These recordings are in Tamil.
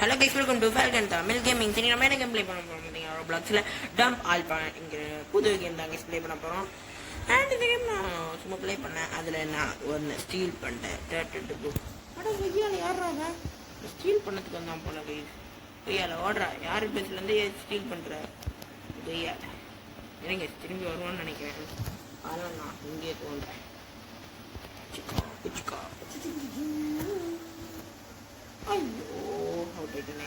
Hello guys, welcome to Falcon Tamil gaming. சரி, நம்ம என்ன கேம் ப்ளே பண்ண போகிறோம் பார்த்தீங்கன்னா, ப்ளாக்ஸில் டம்ப் ஆல்பா இங்கே புது கேம் தான் கைஸ் ப்ளே பண்ண போகிறோம். அண்ட் இந்த கேம் நான் சும்மா ப்ளே பண்ணேன். அதில் நான் ஒன்று ஸ்டீல் பண்ணிட்டேன். ஆனால் வெய்யால் யாராங்க ஸ்டீல் பண்ணதுக்கு வந்தான் போல கைஸ். வெய்யால் ஓடுறா, யார் பேசுலேருந்து ஸ்டீல் பண்ணுற வெய்யால் எனக்கு திரும்பி வருவான்னு நினைக்கிறேன். ஆனால் நான் இங்கே தோன்றேன். ஐயோ, விட்டுட்டேனே.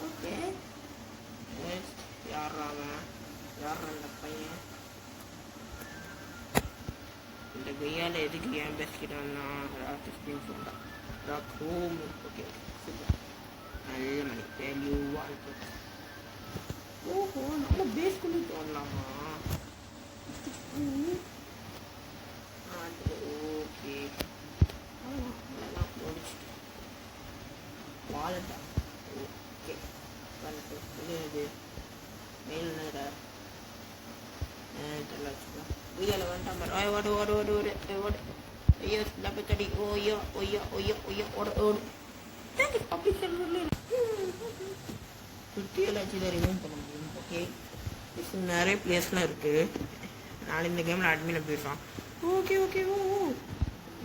ஓகே, யாரா அந்த பையன்? இந்த கையால் எதுக்கு ஏன் பேசிக்கிட்டான்னா ஸ்க்ரீன் ஃபோன்டா ராக் ஹோம். ஓகே, சூப்பர், நல்ல மணி வேல்யூவாக இருக்கு. ஓஹோ, நம்ம பேஸ் பண்ணி தோணலாமா? ஓகே, முடிச்சுட்டு வாலட்டா. ஓகே, இது மெயில் நேரா தெரியல வச்சுக்கலாம். உயல வேண்டாம் மாதிரி ஓடு ஓடு ஓடு ஓடு ஓடு. ஐயோ டப்பச்சடி. ஓய்யோ ஒய்யோ ஒய்யோ ஒய்யோ ஓடு ஓடு. அப்படி சொல்ல சுற்றியெல்லாம் வச்சு இதை ரிமூவ் பண்ண முடியும். ஓகே, நிறைய பிளேஸ்லாம் இருக்குது. நாளை இந்த கேமில் அட்மினை போயிடுவான். Okay okay. ஓ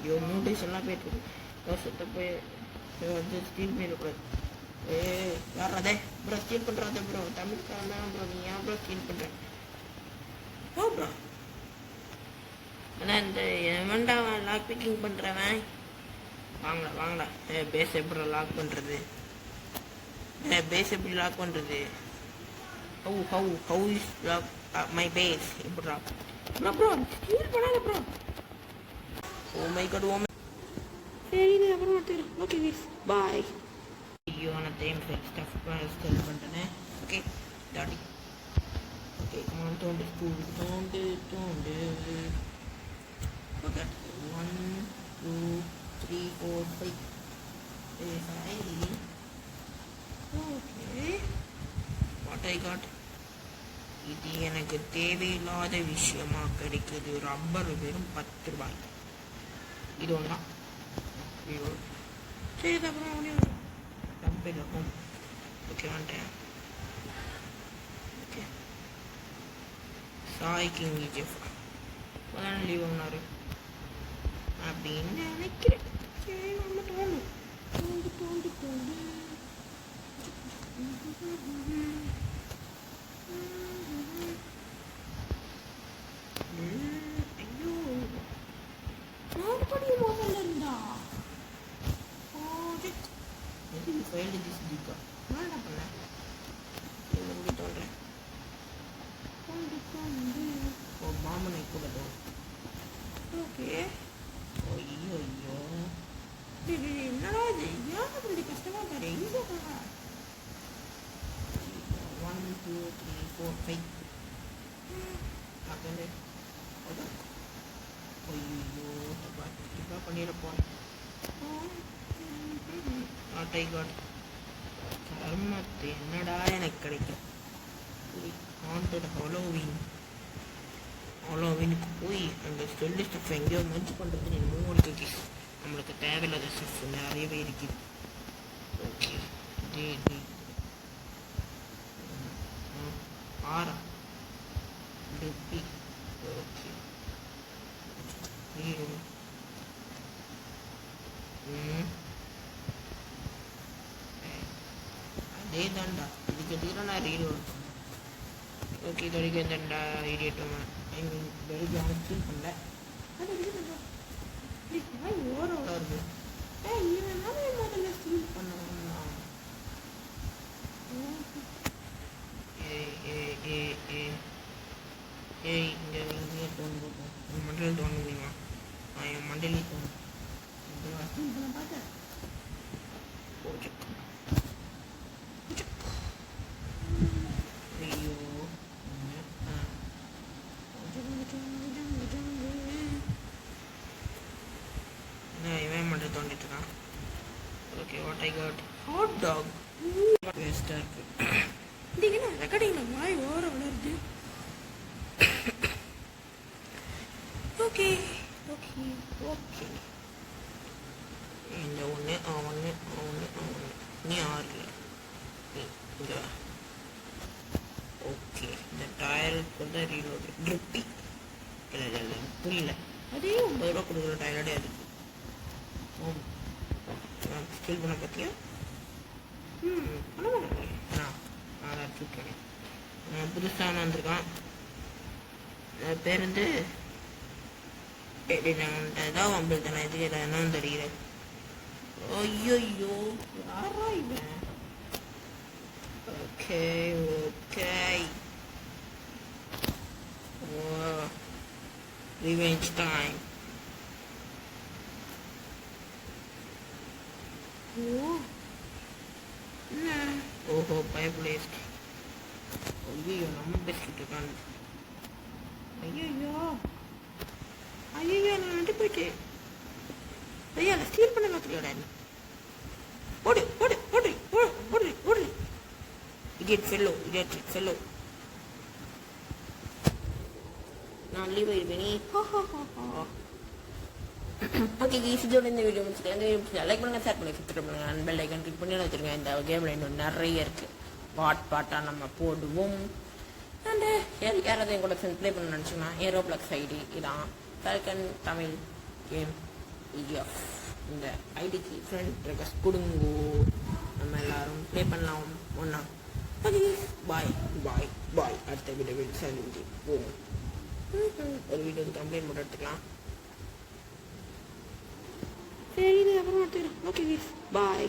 ஐயோ, மியூட்டேஷன்லாம் போயிட்டு சுத்த போய் வந்து ஸ்டீல் பண்ணிடக்கூடாது. யார் அதே ப்ரோ ஸ்டீல் பண்ணுறாதே ப்ரோ, தமிழ்காரன் தான் ப்ரோ. நீ ஏன் ப்ரோ ஸ்டீல் பண்ணுறேன்? ஓ ப்ரோ, ஆனால் இந்த எவன்டா லாக் பிக்கிங் பண்ணுறவன்? வாங்கடா. பேஸ் எப்படி லாக் பண்ணுறது? பேஸ் எப்படி லாக் பண்ணுறது? How is lock my face? எப்படிடா ப்ரோ ஸ்டீல் பண்ணாத bro. Oh my god, oh my. சரி, இது அப்புறம் எடுத்துக்கிறேன். Okay guys, bye. ஐயோ, நான் டைம் ஸ்டஃப் ஸ்டெல் பண்ணிட்டேனே. Okay daddy. ஓகே, தோண்டு okay. 1 2 3 4 5. Okay, what I got. இது எனக்கு தேவையில்லாத விஷயமா கிடைக்குது. ரப்பர் வெறும் 10 ரூபாய். இது ஒன்றா. சரி, அப்புறம் ரப்பர் இருக்கும். ஓகே, வந்துட்டேன். ஓகே, சாய் கிங் ஜெஃப் அதான் லீவ் ஆனாரு அப்படின்னு நினைக்கிறேன். சரி, நம்ம தோணும் என்னடா இது? ஏன் அப்படி கஷ்டமா பாரு. 1 2 3 4 5. ஐயோ, இப்போ பண்ணிடப்போம். கர்மத்து என்னடா எனக்கு கிடைக்கும்? ஹாண்டட் ஹாலோவினுக்கு போய் அந்த ஸ்டெல்லி ஸ்டெஃப் எங்கேயோ மஞ்சு பண்ணுறதுன்னு என்னமோ இருக்கு. நம்மளுக்கு தேவையில்லாத ஸ்டெஃப் நிறையவே இருக்குது. ஓகே, ஆரா டிப்பி. ஓகே, அதே தான்டா. இதுக்கு எதுக்கு நான் ரீலோட். ஓகே, இது வரைக்கும் எந்தண்டா ஐடியட்டும் ஐ மீன் வெரி ஃபீல் பண்ணல. அது ஓவரோட இருக்கு. இவன் முதல்ல ஃபீல் பண்ணுவான். இங்கே தோணு போட்டோம். என் மண்டலில் தோண முடியுமா? என் மண்டலே தோணும். ஃபீல் பண்ண பார்த்தேன். ஐயோ, இவன் மட்டும் தோண்டிட்டு இருக்கான். Okay, what I God hot dog. வேஸ்டாக இருக்கு. இதுக்கு என்ன ரெக்கார்டிங்கில் வாய் ஓர வளருது. Okay okay okay. இந்த ஒன்று ஒன்று ஒன்று ஒன்று நீ ஆறு இங்கே ஓகே இந்த டயருக்கு தான் ரீலோடு ட்ரிப்பி இல்லை புரியல அதே 50 ரூபா கொடுக்குற டயர்டே அது ஸ்டில் பண்ண பார்த்தியா அதான் வச்சுருக்கேன் புதுசாக வந்திருக்கான் பேர் வந்து ஏதாவது வம்பல் தானே இதுக்கு என்னன்னு தெரியல ஐயோ யாரா இவன் ஓகே revenge time ஓஹோ பயப்ளேஸ்ட் ஐயோ நம்ம பேசிக்கிட்டு இருக்கான் ஐயோ நான் நட்டு போயிட்டு ஐயா ஸ்டீல் பண்ண பார்த்துக்கடா நீ ஓடு ஓடு ஓடு ஓடு ஓடு இடியட் ஃபெல்லோ நான் லீவ் ஆயிடுவேனே ஓகே இதோட இந்த வீடியோ முடிச்சுட்டு லைக் பண்ணுங்க ஷேர் பண்ணி சப்ஸ்கிரைப் பண்ணுங்க அண்ட் பெல் ஐக்கன் கிளிக் பண்ணி வச்சுருங்க இந்த கேமில் இன்னும் நிறைய இருக்குது பாட்டாக நம்ம போடுவோம் அண்டு யாராவது என் கூட சேர்ந்து ப்ளே பண்ண நினச்சிங்கன்னா ஏரோப்ளக்ஸ் ஐடி இதான் ஃபல்கன் தமிழ் கேம் இடிஎஃப் இந்த ஐடிக்கு ஃப்ரெண்ட் ரெக்வஸ்ட் கொடுங்கோ நம்ம எல்லாரும் ப்ளே பண்ணலாம் ஒன்றா ஓகே பாய் அடுத்த வீடியோ சந்திச்சு போவோம் ஒரு வீடியோக்கு கம்ப்ளைண்ட் மட்டும் எடுத்துக்கலாம் சரி இது அப்புறம் எடுத்துக்கிறேன் ஓகே பாய்